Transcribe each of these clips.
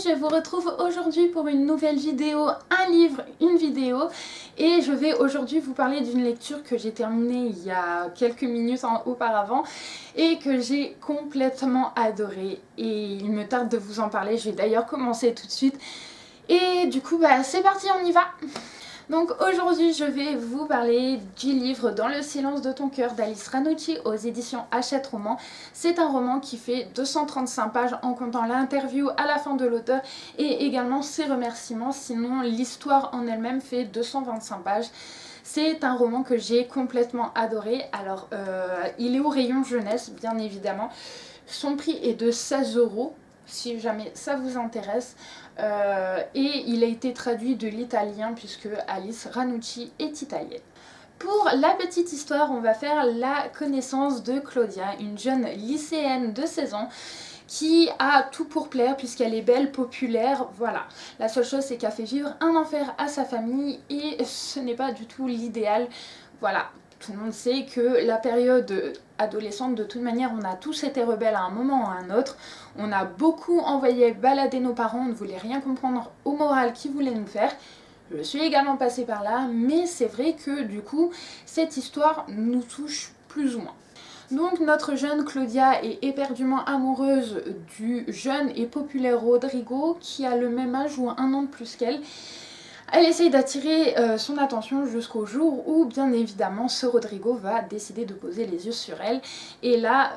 je vous retrouve aujourd'hui pour une nouvelle vidéo, un livre, une vidéo. Et je vais aujourd'hui vous parler d'une lecture que j'ai terminée il y a quelques minutes auparavant et que j'ai complètement adorée. Et il me tarde de vous en parler, je vais d'ailleurs commencer tout de suite. Et du coup, c'est parti, on y va! Donc aujourd'hui je vais vous parler du livre Dans le silence de ton cœur d'Alice Ranucci aux éditions Hachette Roman. C'est un roman qui fait 235 pages en comptant l'interview à la fin de l'auteur et également ses remerciements, sinon l'histoire en elle-même fait 225 pages. C'est un roman que j'ai complètement adoré. Alors il est au rayon jeunesse bien évidemment. Son prix est de 16 € si jamais ça vous intéresse. Et il a été traduit de l'italien puisque Alice Ranucci est italienne. Pour la petite histoire, on va faire la connaissance de Claudia, une jeune lycéenne de 16 ans qui a tout pour plaire puisqu'elle est belle, populaire, voilà. La seule chose c'est qu'elle fait vivre un enfer à sa famille et ce n'est pas du tout l'idéal, voilà. Tout le monde sait que la période adolescente, de toute manière, on a tous été rebelles à un moment ou à un autre. On a beaucoup envoyé balader nos parents, on ne voulait rien comprendre au moral qu'ils voulaient nous faire. Je suis également passée par là, mais c'est vrai que du coup, cette histoire nous touche plus ou moins. Donc notre jeune Claudia est éperdument amoureuse du jeune et populaire Rodrigo qui a le même âge ou un an de plus qu'elle. Elle essaye d'attirer son attention jusqu'au jour où bien évidemment ce Rodrigo va décider de poser les yeux sur elle. Et là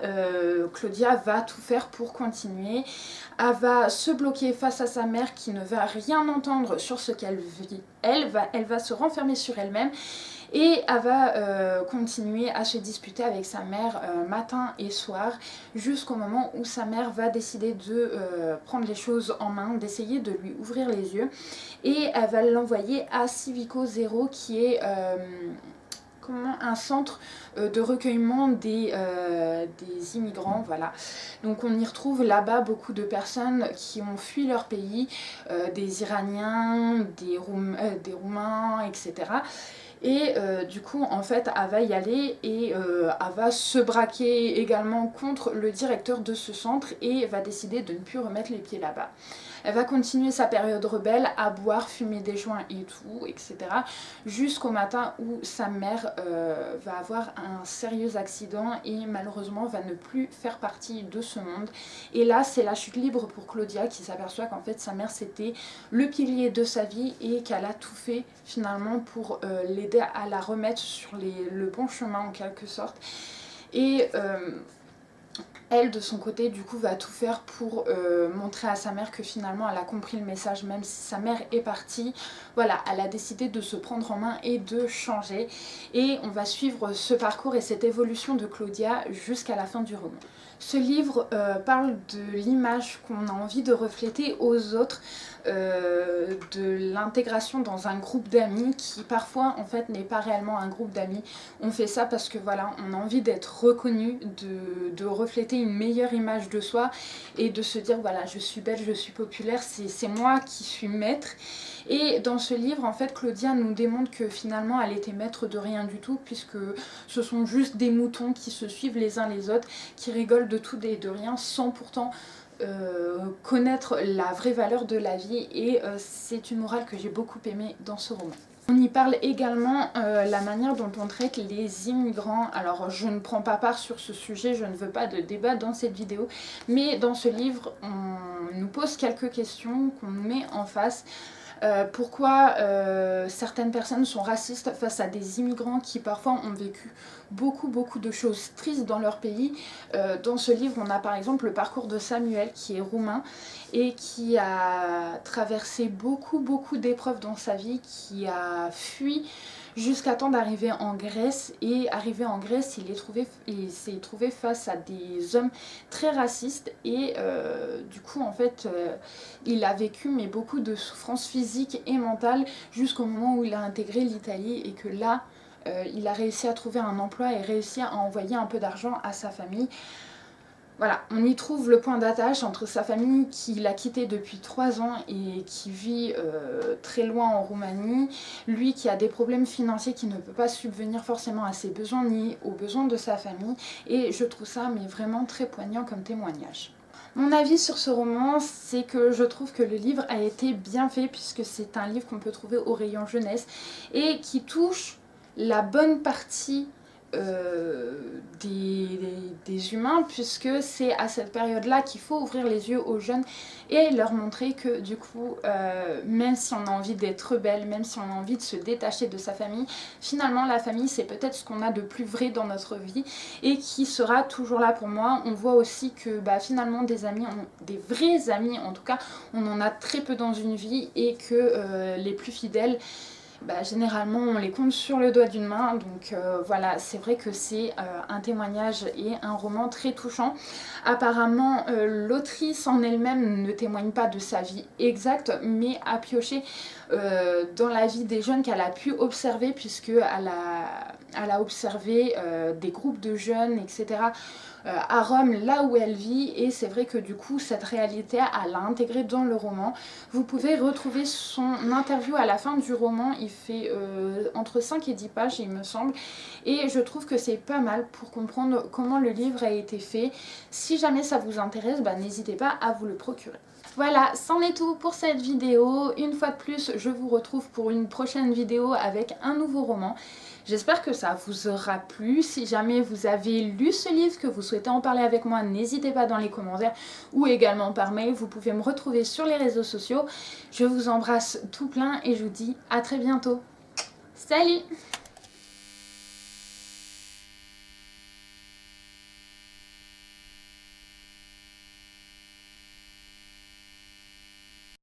Claudia va tout faire pour continuer. Elle va se bloquer face à sa mère qui ne va rien entendre sur ce qu'elle vit. Elle va se renfermer sur elle-même. Et elle va continuer à se disputer avec sa mère matin et soir jusqu'au moment où sa mère va décider de prendre les choses en main, d'essayer de lui ouvrir les yeux et elle va l'envoyer à Civico Zero qui est un centre de recueillement des immigrants, voilà. Donc on y retrouve là-bas beaucoup de personnes qui ont fui leur pays, des Iraniens, des Roumains, etc. Et du coup en fait elle va y aller et elle va se braquer également contre le directeur de ce centre et va décider de ne plus remettre les pieds là-bas. Elle va continuer sa période rebelle à boire, fumer des joints et tout, etc. jusqu'au matin où sa mère va avoir un sérieux accident et malheureusement va ne plus faire partie de ce monde. Et là c'est la chute libre pour Claudia qui s'aperçoit qu'en fait sa mère c'était le pilier de sa vie et qu'elle a tout fait finalement pour l'aider à la remettre sur le bon chemin en quelque sorte. Et elle de son côté du coup va tout faire pour montrer à sa mère que finalement elle a compris le message même si sa mère est partie. Voilà, elle a décidé de se prendre en main et de changer. Et on va suivre ce parcours et cette évolution de Claudia jusqu'à la fin du roman. Ce livre parle de l'image qu'on a envie de refléter aux autres, de l'intégration dans un groupe d'amis qui parfois en fait n'est pas réellement un groupe d'amis. On fait ça parce que voilà, on a envie d'être reconnu, de refléter une meilleure image de soi et de se dire voilà, je suis belle, je suis populaire, c'est moi qui suis maître. Et dans ce livre en fait Claudia nous démontre que finalement elle était maître de rien du tout puisque ce sont juste des moutons qui se suivent les uns les autres, qui rigolent de tout et de rien sans pourtant connaître la vraie valeur de la vie. Et c'est une morale que j'ai beaucoup aimée dans ce roman. On y parle également la manière dont on traite les immigrants. Alors je ne prends pas part sur ce sujet, je ne veux pas de débat dans cette vidéo, mais dans ce livre on nous pose quelques questions qu'on nous met en face. Pourquoi certaines personnes sont racistes face à des immigrants qui parfois ont vécu beaucoup de choses tristes dans leur pays. Dans ce livre on a par exemple le parcours de Samuel qui est roumain et qui a traversé beaucoup d'épreuves dans sa vie, qui a fui jusqu'à temps d'arriver en Grèce. Et arrivé en Grèce il s'est trouvé face à des hommes très racistes et du coup en fait il a vécu mais beaucoup de souffrances physiques et mentales jusqu'au moment où il a intégré l'Italie et que là il a réussi à trouver un emploi et réussi à envoyer un peu d'argent à sa famille. Voilà, on y trouve le point d'attache entre sa famille qu'il a quitté depuis 3 ans et qui vit très loin en Roumanie, lui qui a des problèmes financiers, qui ne peut pas subvenir forcément à ses besoins ni aux besoins de sa famille, et je trouve ça mais vraiment très poignant comme témoignage. Mon avis sur ce roman, c'est que je trouve que le livre a été bien fait puisque c'est un livre qu'on peut trouver au rayon jeunesse et qui touche la bonne partie des humains, puisque c'est à cette période-là qu'il faut ouvrir les yeux aux jeunes et leur montrer que du coup, même si on a envie d'être rebelle, même si on a envie de se détacher de sa famille, finalement la famille c'est peut-être ce qu'on a de plus vrai dans notre vie et qui sera toujours là pour moi. On voit aussi que finalement des amis, des vrais amis en tout cas, on en a très peu dans une vie et que les plus fidèles, généralement on les compte sur le doigt d'une main. Donc voilà, c'est vrai que c'est un témoignage et un roman très touchant. Apparemment l'autrice en elle-même ne témoigne pas de sa vie exacte, mais a pioché dans la vie des jeunes qu'elle a pu observer, puisque elle a observé des groupes de jeunes, etc. À Rome, là où elle vit, et c'est vrai que du coup cette réalité elle l'a intégrée dans le roman. Vous pouvez retrouver son interview à la fin du roman, il fait entre 5 et 10 pages il me semble, et je trouve que c'est pas mal pour comprendre comment le livre a été fait. Si jamais ça vous intéresse, n'hésitez pas à vous le procurer. Voilà, c'en est tout pour cette vidéo. Une fois de plus, je vous retrouve pour une prochaine vidéo avec un nouveau roman. J'espère que ça vous aura plu. Si jamais vous avez lu ce livre, que vous souhaitez en parler avec moi, n'hésitez pas dans les commentaires ou également par mail. Vous pouvez me retrouver sur les réseaux sociaux. Je vous embrasse tout plein et je vous dis à très bientôt. Salut!